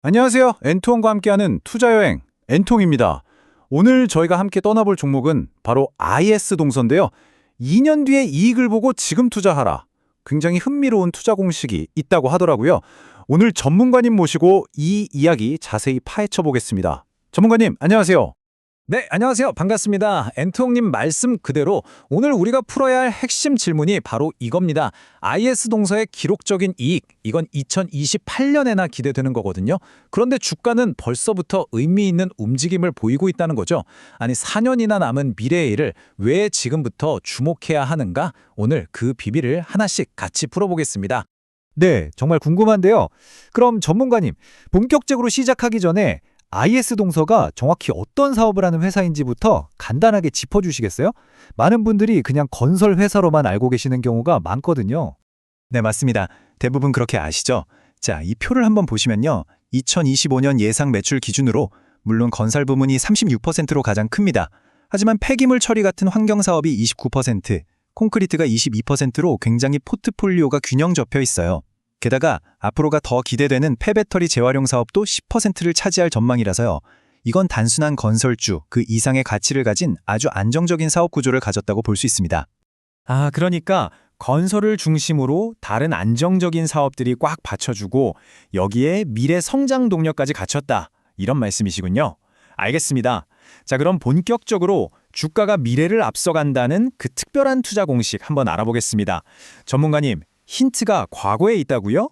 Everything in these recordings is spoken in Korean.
안녕하세요. 엔통과 함께하는 투자여행 엔통입니다. 오늘 저희가 함께 떠나볼 종목은 바로 IS 동서인데요. 2년 뒤에 이익을 보고 지금 투자하라. 굉장히 흥미로운 투자 공식이 있다고 하더라고요. 오늘 전문가님 모시고 이 이야기 자세히 파헤쳐 보겠습니다. 전문가님, 안녕하세요. 네, 안녕하세요. 반갑습니다. 엔트홍님 말씀 그대로 오늘 우리가 풀어야 할 핵심 질문이 바로 이겁니다. IS 동서의 기록적인 이익, 이건 2028년에나 기대되는 거거든요. 그런데 주가는 벌써부터 의미 있는 움직임을 보이고 있다는 거죠. 아니, 4년이나 남은 미래의 일을 왜 지금부터 주목해야 하는가? 오늘 그 비밀을 하나씩 같이 풀어보겠습니다. 네, 정말 궁금한데요. 그럼 전문가님, 본격적으로 시작하기 전에 IS 동서가 정확히 어떤 사업을 하는 회사인지부터 간단하게 짚어주시겠어요? 많은 분들이 그냥 건설 회사로만 알고 계시는 경우가 많거든요. 네, 맞습니다. 대부분 그렇게 아시죠? 자, 이 표를 한번 보시면요. 2025년 예상 매출 기준으로 물론 건설 부문이 36%로 가장 큽니다. 하지만 폐기물 처리 같은 환경 사업이 29%, 콘크리트가 22%로 굉장히 포트폴리오가 균형 잡혀 있어요. 게다가 앞으로가 더 기대되는 폐배터리 재활용 사업도 10%를 차지할 전망이라서요. 이건 단순한 건설주 그 이상의 가치를 가진 아주 안정적인 사업 구조를 가졌다고 볼 수 있습니다. 아, 그러니까 건설을 중심으로 다른 안정적인 사업들이 꽉 받쳐주고 여기에 미래 성장 동력까지 갖췄다. 이런 말씀이시군요. 알겠습니다. 자, 그럼 본격적으로 주가가 미래를 앞서간다는 그 특별한 투자 공식 한번 알아보겠습니다. 전문가님, 힌트가 과거에 있다고요?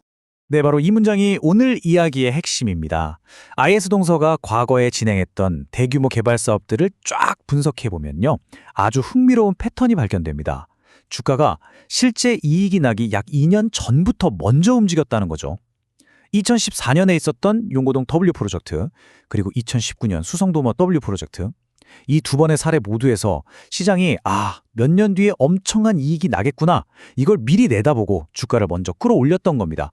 네, 바로 이 문장이 오늘 이야기의 핵심입니다. IS 동서가 과거에 진행했던 대규모 개발 사업들을 쫙 분석해보면요. 아주 흥미로운 패턴이 발견됩니다. 주가가 실제 이익이 나기 약 2년 전부터 먼저 움직였다는 거죠. 2014년에 있었던 용고동 W 프로젝트, 그리고 2019년 수성도모 W 프로젝트, 이 두 번의 사례 모두에서 시장이 몇 년 뒤에 엄청난 이익이 나겠구나, 이걸 미리 내다보고 주가를 먼저 끌어올렸던 겁니다.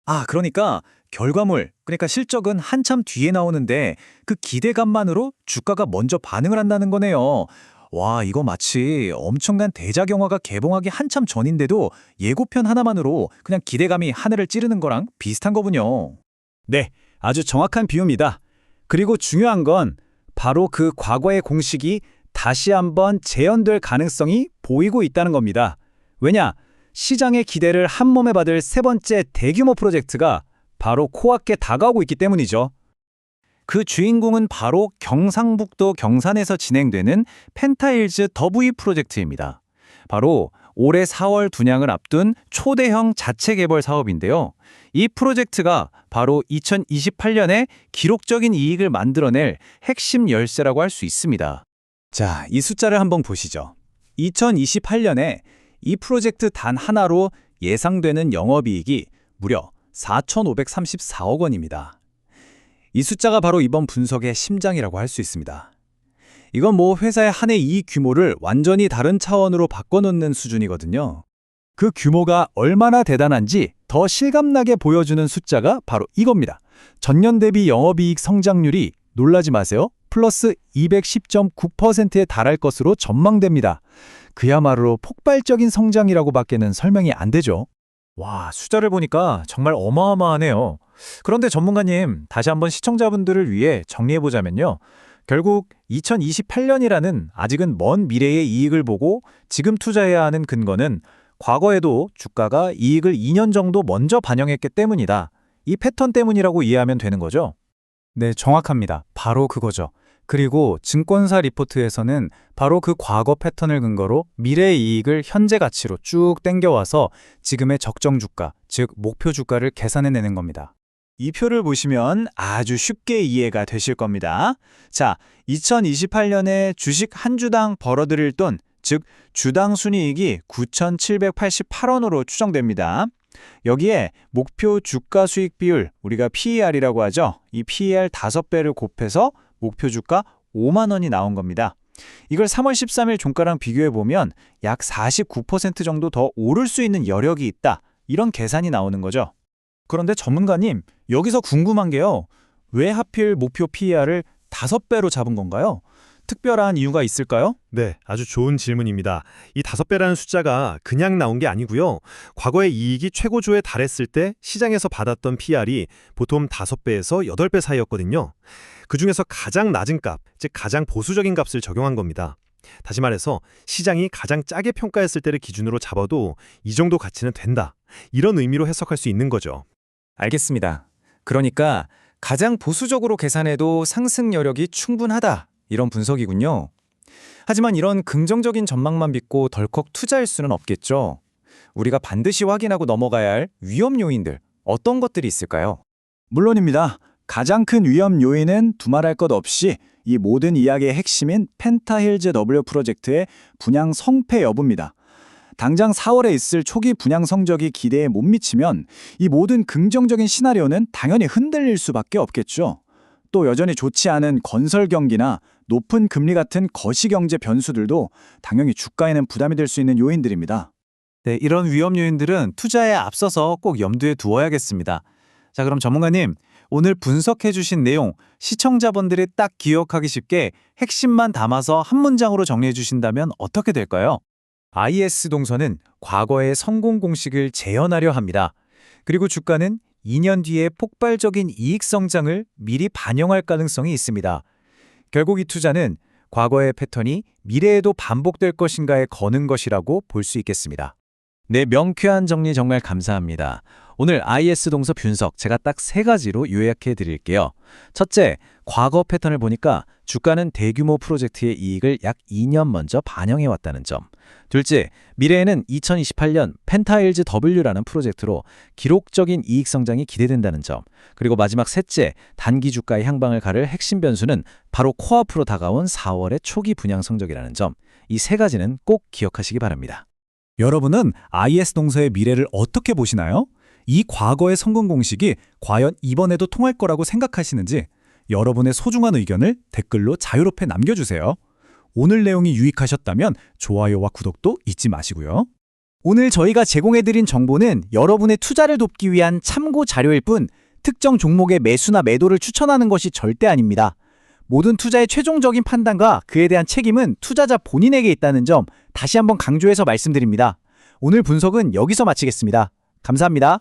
아, 그러니까 결과물, 그러니까 실적은 한참 뒤에 나오는데 그 기대감만으로 주가가 먼저 반응을 한다는 거네요. 와, 이거 마치 엄청난 대작 영화가 개봉하기 한참 전인데도 예고편 하나만으로 그냥 기대감이 하늘을 찌르는 거랑 비슷한 거군요. 네, 아주 정확한 비유입니다. 그리고 중요한 건 바로 그 과거의 공식이 다시 한번 재현될 가능성이 보이고 있다는 겁니다. 왜냐? 시장의 기대를 한몸에 받을 세 번째 대규모 프로젝트가 바로 코앞에 다가오고 있기 때문이죠. 그 주인공은 바로 경상북도 경산에서 진행되는 펜타일즈 더브이 프로젝트입니다. 바로 올해 4월 분양을 앞둔 초대형 자체 개발 사업인데요. 이 프로젝트가 바로 2028년에 기록적인 이익을 만들어낼 핵심 열쇠라고 할 수 있습니다. 자, 이 숫자를 한번 보시죠. 2028년에 이 프로젝트 단 하나로 예상되는 영업이익이 무려 4,534억 원입니다. 이 숫자가 바로 이번 분석의 심장이라고 할 수 있습니다. 이건 회사의 한 해 이익 규모를 완전히 다른 차원으로 바꿔놓는 수준이거든요. 그 규모가 얼마나 대단한지 더 실감나게 보여주는 숫자가 바로 이겁니다. 전년 대비 영업이익 성장률이, 놀라지 마세요, 플러스 210.9%에 달할 것으로 전망됩니다. 그야말로 폭발적인 성장이라고 밖에는 설명이 안 되죠. 와, 숫자를 보니까 정말 어마어마하네요. 그런데 전문가님, 다시 한번 시청자분들을 위해 정리해보자면요. 결국 2028년이라는 아직은 먼 미래의 이익을 보고 지금 투자해야 하는 근거는 과거에도 주가가 이익을 2년 정도 먼저 반영했기 때문이다. 이 패턴 때문이라고 이해하면 되는 거죠? 네, 정확합니다. 바로 그거죠. 그리고 증권사 리포트에서는 바로 그 과거 패턴을 근거로 미래의 이익을 현재 가치로 쭉 땡겨와서 지금의 적정 주가, 즉 목표 주가를 계산해내는 겁니다. 이 표를 보시면 아주 쉽게 이해가 되실 겁니다. 자, 2028년에 주식 한 주당 벌어들일 돈, 즉 주당 순이익이 9,788원으로 추정됩니다. 여기에 목표 주가 수익 비율, 우리가 PER이라고 하죠. 이 PER 5배를 곱해서 목표 주가 5만 원이 나온 겁니다. 이걸 3월 13일 종가랑 비교해보면 약 49% 정도 더 오를 수 있는 여력이 있다. 이런 계산이 나오는 거죠. 그런데 전문가님, 여기서 궁금한 게요. 왜 하필 목표 PER을 5배로 잡은 건가요? 특별한 이유가 있을까요? 네, 아주 좋은 질문입니다. 이 5배라는 숫자가 그냥 나온 게 아니고요. 과거에 이익이 최고조에 달했을 때 시장에서 받았던 PR이 보통 5배에서 8배 사이였거든요. 그중에서 가장 낮은 값, 즉 가장 보수적인 값을 적용한 겁니다. 다시 말해서 시장이 가장 짜게 평가했을 때를 기준으로 잡아도 이 정도 가치는 된다. 이런 의미로 해석할 수 있는 거죠. 알겠습니다. 그러니까 가장 보수적으로 계산해도 상승 여력이 충분하다. 이런 분석이군요. 하지만 이런 긍정적인 전망만 믿고 덜컥 투자할 수는 없겠죠. 우리가 반드시 확인하고 넘어가야 할 위험 요인들, 어떤 것들이 있을까요? 물론입니다. 가장 큰 위험 요인은 두말할 것 없이 이 모든 이야기의 핵심인 펜타힐즈 W 프로젝트의 분양 성패 여부입니다. 당장 4월에 있을 초기 분양 성적이 기대에 못 미치면 이 모든 긍정적인 시나리오는 당연히 흔들릴 수밖에 없겠죠. 또 여전히 좋지 않은 건설 경기나 높은 금리 같은 거시경제 변수들도 당연히 주가에는 부담이 될 수 있는 요인들입니다. 네, 이런 위험 요인들은 투자에 앞서서 꼭 염두에 두어야겠습니다. 자, 그럼 전문가님, 오늘 분석해 주신 내용 시청자분들이 딱 기억하기 쉽게 핵심만 담아서 한 문장으로 정리해 주신다면 어떻게 될까요? IS 동서는 과거의 성공 공식을 재현하려 합니다. 그리고 주가는 2년 뒤에 폭발적인 이익 성장을 미리 반영할 가능성이 있습니다. 결국 이 투자는 과거의 패턴이 미래에도 반복될 것인가에 거는 것이라고 볼 수 있겠습니다. 네, 명쾌한 정리 정말 감사합니다. 오늘 IS 동서 분석 제가 딱 3가지로 요약해 드릴게요. 첫째, 과거 패턴을 보니까 주가는 대규모 프로젝트의 이익을 약 2년 먼저 반영해 왔다는 점. 둘째, 미래에는 2028년 펜타일즈 W라는 프로젝트로 기록적인 이익 성장이 기대된다는 점. 그리고 마지막 셋째, 단기 주가의 향방을 가를 핵심 변수는 바로 코앞으로 다가온 4월의 초기 분양 성적이라는 점. 이 3가지는 꼭 기억하시기 바랍니다. 여러분은 IS 동서의 미래를 어떻게 보시나요? 이 과거의 성공 공식이 과연 이번에도 통할 거라고 생각하시는지 여러분의 소중한 의견을 댓글로 자유롭게 남겨주세요. 오늘 내용이 유익하셨다면 좋아요와 구독도 잊지 마시고요. 오늘 저희가 제공해드린 정보는 여러분의 투자를 돕기 위한 참고 자료일 뿐 특정 종목의 매수나 매도를 추천하는 것이 절대 아닙니다. 모든 투자의 최종적인 판단과 그에 대한 책임은 투자자 본인에게 있다는 점 다시 한번 강조해서 말씀드립니다. 오늘 분석은 여기서 마치겠습니다. 감사합니다.